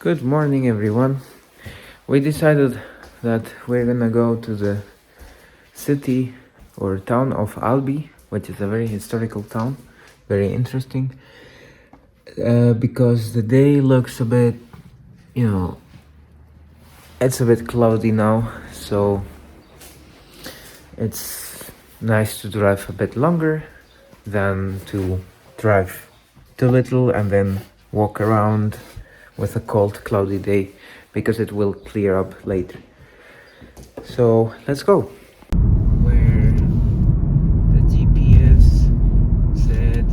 Good morning, everyone. We decided that we're gonna go to the city or town of Albi, which is a very historical town, very interesting, because the day looks a bit, it's a bit cloudy now, so it's nice to drive a bit longer than to drive too little and then walk around with a cold, cloudy day, because it will clear up later. So let's go. Where the GPS said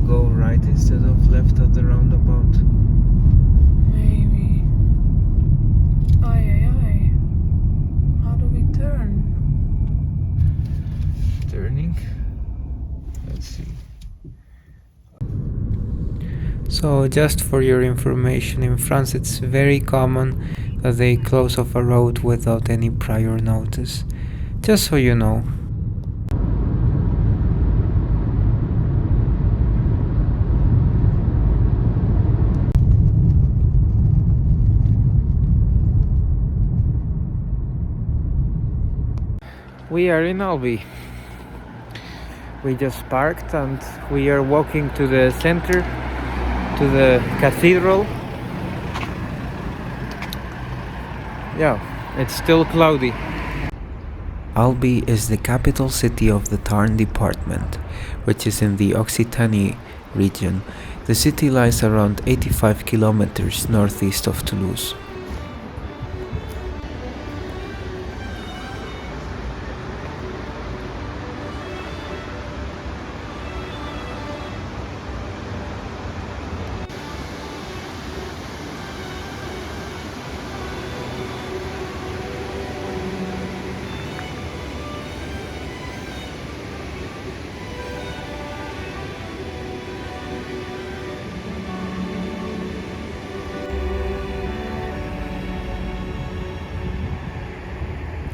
go right instead of left at the roundabout. Maybe. Aye. How do we turn? Turning. Let's see. So just for your information, in France it's very common that they close off a road without any prior notice. Just so you know. We are in Albi. We just parked and we are walking to the center, to the Cathedral. Yeah, it's still cloudy. Albi is the capital city of the Tarn department, which is in the Occitanie region. The city lies around 85 kilometers northeast of Toulouse.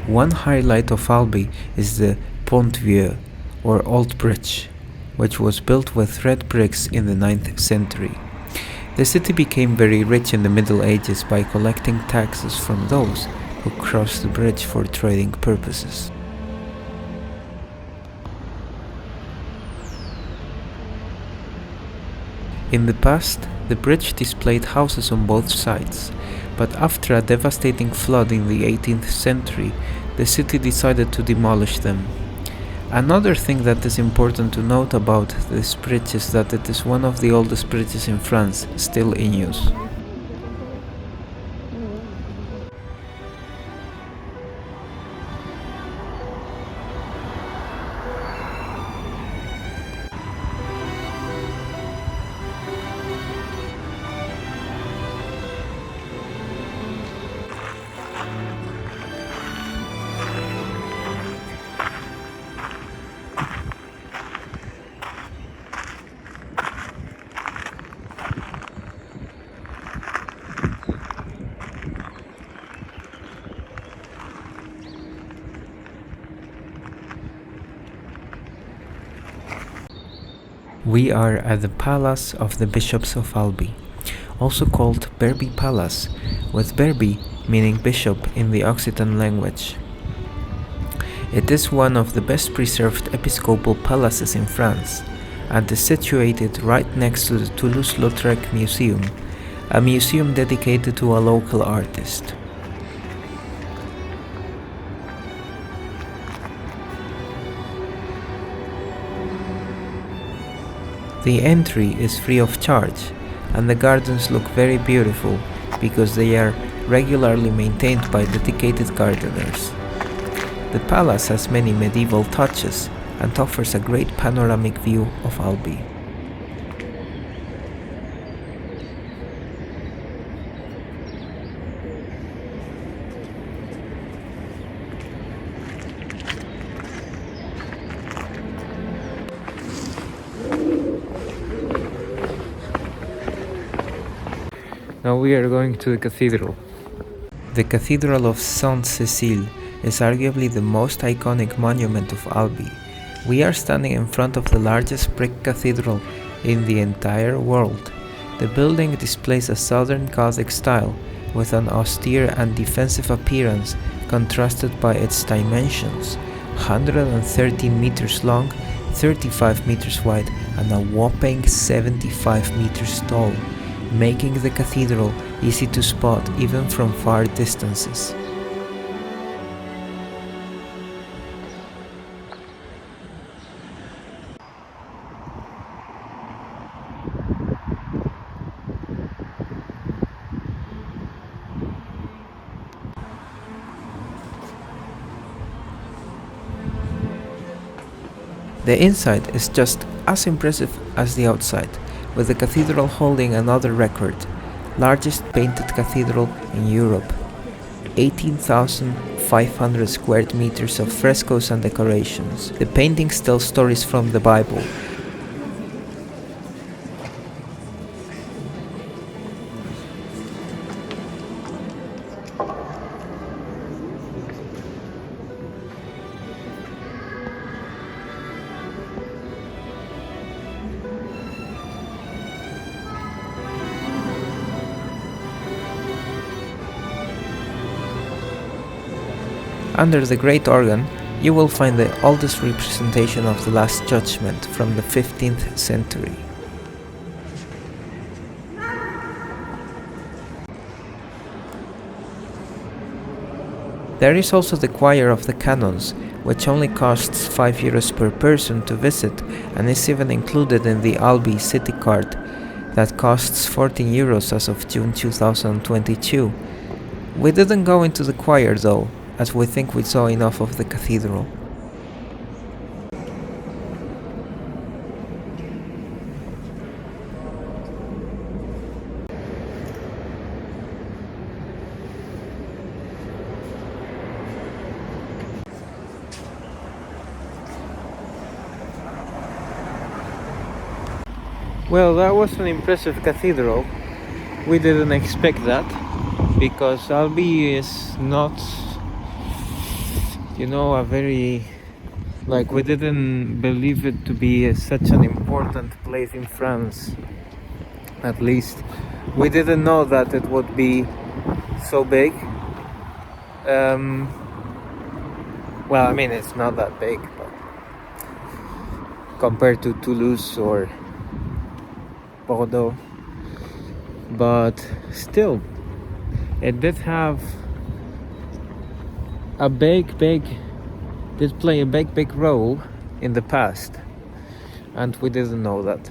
One highlight of Albi is the Pont Vieux, or Old Bridge, which was built with red bricks in the 9th century. The city became very rich in the Middle Ages by collecting taxes from those who crossed the bridge for trading purposes. In the past, the bridge displayed houses on both sides, but after a devastating flood in the 18th century, the city decided to demolish them. Another thing that is important to note about this bridge is that it is one of the oldest bridges in France still in use. We are at the Palace of the Bishops of Albi, also called Barbie Palace, with Barbie meaning bishop in the Occitan language. It is one of the best preserved episcopal palaces in France, and is situated right next to the Toulouse-lautrec museum, a museum dedicated to a local artist. The entry is free of charge, and the gardens look very beautiful because they are regularly maintained by dedicated gardeners. The palace has many medieval touches and offers a great panoramic view of Albi. Now we are going to the cathedral. The Cathedral of Sainte-Cécile is arguably the most iconic monument of Albi. We are standing in front of the largest brick cathedral in the entire world. The building displays a Southern Gothic style with an austere and defensive appearance contrasted by its dimensions, 113 meters long, 35 meters wide and a whopping 75 meters tall, making the cathedral easy to spot even from far distances. The inside is just as impressive as the outside, with the cathedral holding another record, largest painted cathedral in Europe. 18,500 square meters of frescoes and decorations. The paintings tell stories from the Bible. Under the great organ, you will find the oldest representation of the Last Judgment from the 15th century. There is also the choir of the Canons, which only costs €5 per person to visit and is even included in the Albi city card that costs €14 as of June 2022. We didn't go into the choir though, as we think we saw enough of the cathedral. Well, that was an impressive cathedral. We didn't expect that, because Albi is not, a very, we didn't believe it to be such an important place in France. At least, we didn't know that it would be so big. It's not that big, but compared to Toulouse or Bordeaux, but still, it did have did play a big role in the past, and we didn't know that.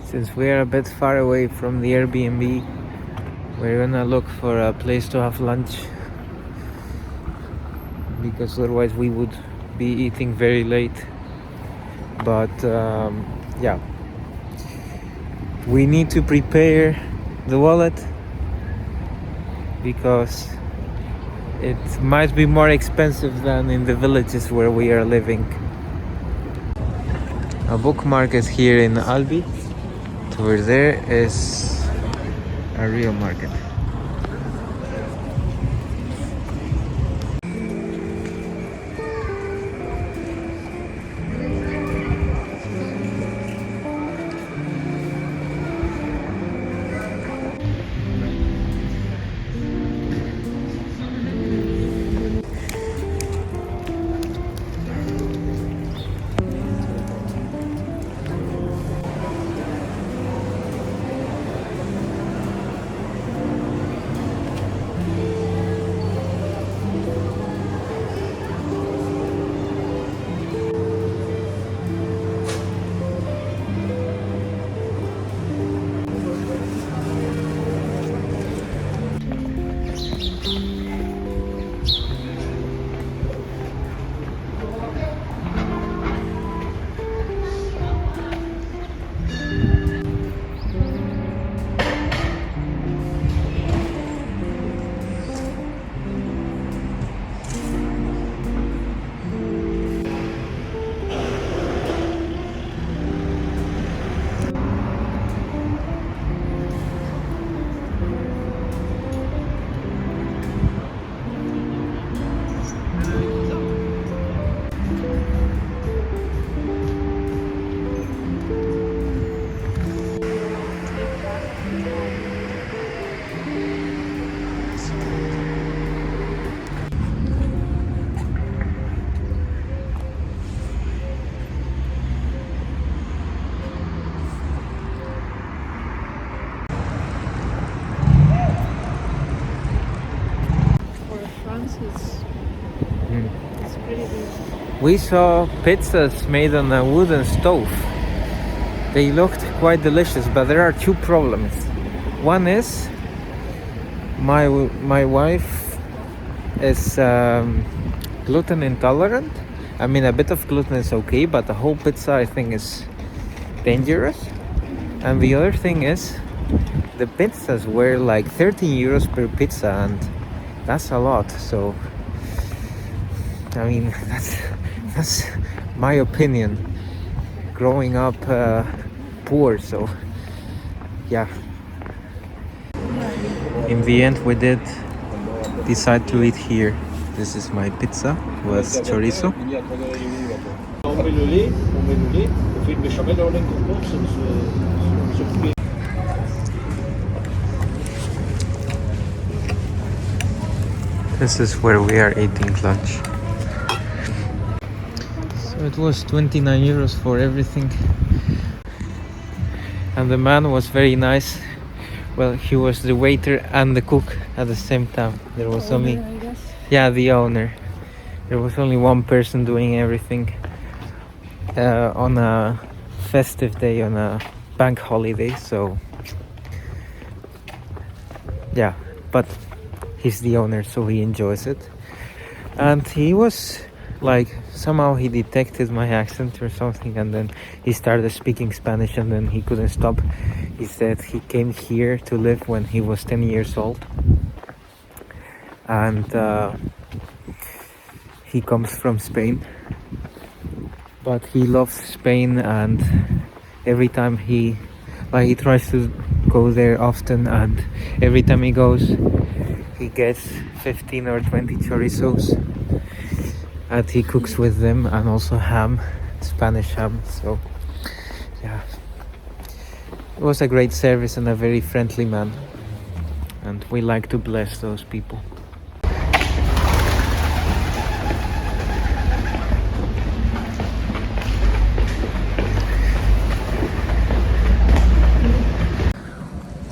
Since we are a bit far away from the Airbnb, we're gonna look for a place to have lunch, because otherwise we would be eating very late. But yeah, we need to prepare the wallet, because it might be more expensive than in the villages where we are living. A book market here in Albi. Over there is a real market. France, it's pretty good. We saw pizzas made on a wooden stove. They looked quite delicious, but there are two problems. One is my wife is gluten intolerant. I mean, a bit of gluten is okay, but the whole pizza I think is dangerous. And the other thing is, the pizzas were like 13 euros per pizza, and that's a lot. So, I mean, that's my opinion. Growing up poor, so yeah. In the end, we did decide to eat here. This is my pizza with chorizo. On met le lait, on fait une béchamel, on l'incorpore sur poulet. This is where we are eating lunch. So it was 29 euros for everything. And the man was very nice. Well, he was the waiter and the cook at the same time. There was only... I guess. Yeah, the owner. There was only one person doing everything on a festive day, on a bank holiday, so yeah, but he's the owner, so he enjoys it. And he was like, somehow he detected my accent or something, and then he started speaking Spanish, and then he couldn't stop. He said he came here to live when he was 10 years old, and he comes from Spain, but he loves Spain, and every time he tries to go there often, and every time he goes he gets 15 or 20 chorizos, and he cooks with them, and also ham, Spanish ham. So yeah, it was a great service and a very friendly man, and we like to bless those people.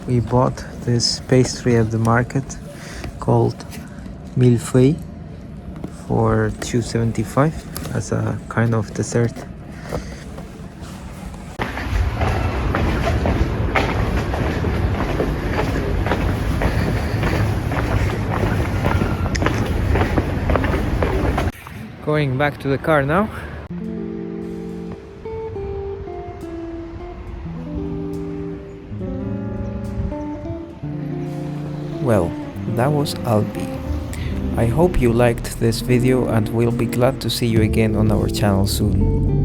We bought this pastry at the market called millefeuille for 2.75 as a kind of dessert. Going back to the car now. Well, that was Albi. I hope you liked this video, and we'll be glad to see you again on our channel soon.